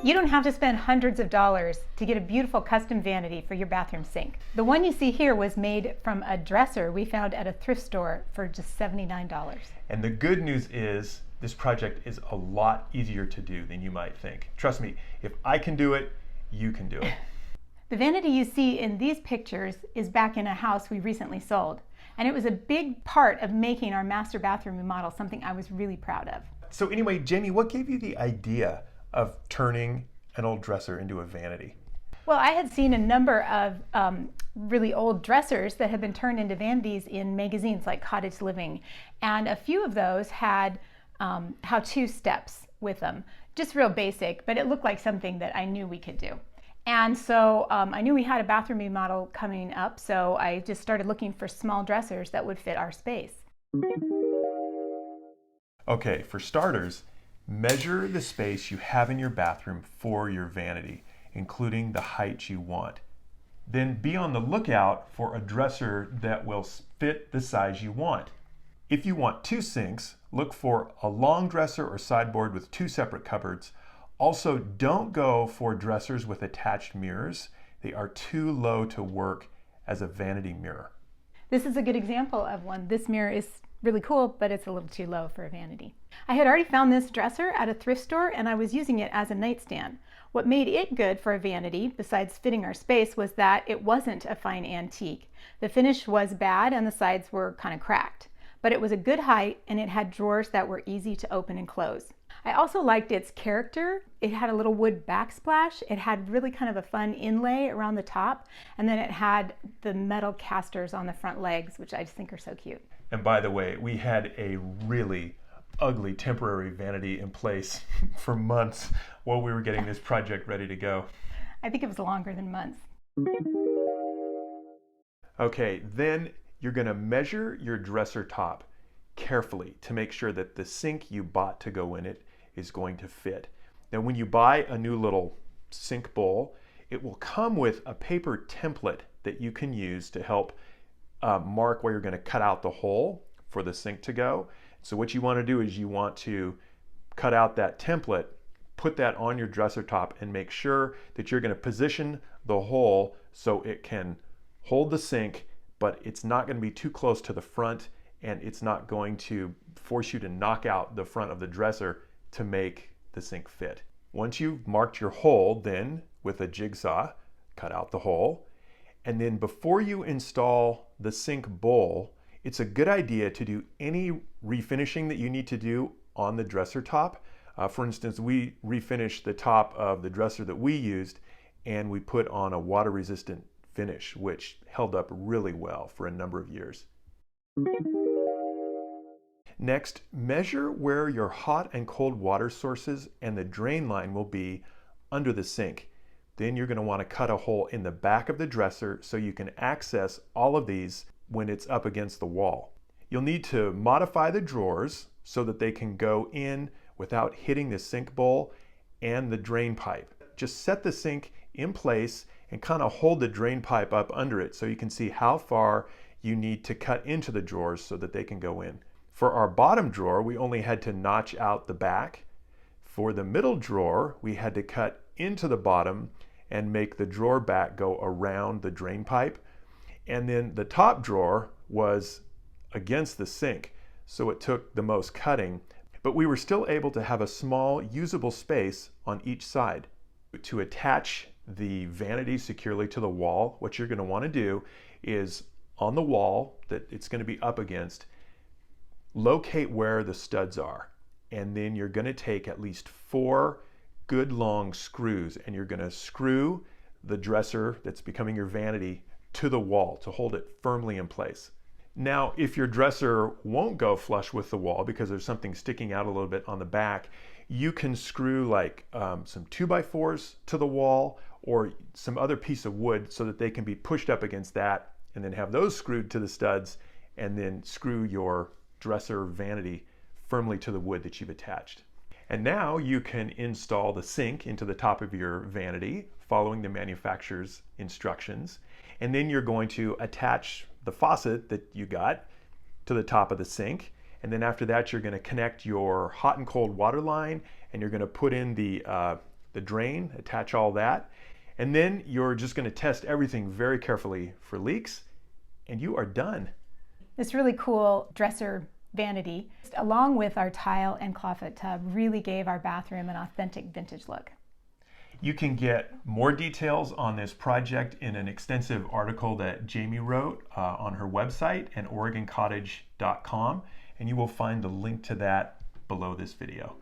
You don't have to spend hundreds of dollars to get a beautiful custom vanity for your bathroom sink. The one you see here was made from a dresser we found at a thrift store for just $79. And the good news is this project is a lot easier to do than you might think. Trust me, if I can do it, you can do it. The vanity you see in these pictures is back in a house we recently sold. And it was a big part of making our master bathroom remodel something I was really proud of. So anyway, Jamie, what gave you the idea of turning an old dresser into a vanity? Well, I had seen a number of really old dressers that had been turned into vanities in magazines like Cottage Living. And a few of those had how-to steps with them. Just real basic, but it looked like something that I knew we could do. And so I knew we had a bathroom remodel coming up, so I just started looking for small dressers that would fit our space. Okay, for starters, measure the space you have in your bathroom for your vanity, including the height you want. Then be on the lookout for a dresser that will fit the size you want. If you want 2 sinks, look for a long dresser or sideboard with 2 separate cupboards. Also, don't go for dressers with attached mirrors. They are too low to work as a vanity mirror. This is a good example of one. This mirror is really cool, but it's a little too low for a vanity. I had already found this dresser at a thrift store and I was using it as a nightstand. What made it good for a vanity, besides fitting our space, was that it wasn't a fine antique. The finish was bad and the sides were kind of cracked, but it was a good height and it had drawers that were easy to open and close. I also liked its character. It had a little wood backsplash. It had really kind of a fun inlay around the top, and then it had the metal casters on the front legs, which I just think are so cute. And by the way, we had a really ugly temporary vanity in place for months while we were getting this project ready to go. I think it was longer than months. Okay, then you're going to measure your dresser top carefully to make sure that the sink you bought to go in it is going to fit. Now, when you buy a new little sink bowl, it will come with a paper template that you can use to help mark where you're going to cut out the hole for the sink to go. So what you want to do is you want to cut out that template, put that on your dresser top, and make sure that you're going to position the hole so it can hold the sink, but it's not going to be too close to the front, and it's not going to force you to knock out the front of the dresser to make the sink fit. Once you've marked your hole, then with a jigsaw, cut out the hole. And then before you install the sink bowl, it's a good idea to do any refinishing that you need to do on the dresser top. For instance, we refinished the top of the dresser that we used, and we put on a water-resistant finish, which held up really well for a number of years. Next, measure where your hot and cold water sources and the drain line will be under the sink. Then you're going to want to cut a hole in the back of the dresser so you can access all of these when it's up against the wall. You'll need to modify the drawers so that they can go in without hitting the sink bowl and the drain pipe. Just set the sink in place and kind of hold the drain pipe up under it so you can see how far you need to cut into the drawers so that they can go in. For our bottom drawer, we only had to notch out the back. For the middle drawer, we had to cut into the bottom and make the drawer back go around the drain pipe. And then the top drawer was against the sink, so it took the most cutting, but we were still able to have a small usable space on each side. To attach the vanity securely to the wall, what you're going to want to do is on the wall that it's going to be up against, locate where the studs are, and then you're going to take at least 4 good long screws and you're going to screw the dresser that's becoming your vanity to the wall to hold it firmly in place. Now, if your dresser won't go flush with the wall because there's something sticking out a little bit on the back, you can screw like some 2x4s to the wall or some other piece of wood so that they can be pushed up against that, and then have those screwed to the studs, and then screw your dresser vanity firmly to the wood that you've attached. And now you can install the sink into the top of your vanity following the manufacturer's instructions. And then you're going to attach the faucet that you got to the top of the sink. And then after that, you're going to connect your hot and cold water line, and you're going to put in the the drain, attach all that, and then you're just going to test everything very carefully for leaks, and you are done. This really cool dresser vanity, along with our tile and clawfoot tub, really gave our bathroom an authentic vintage look. You can get more details on this project in an extensive article that Jamie wrote on her website at OregonCottage.com, and you will find the link to that below this video.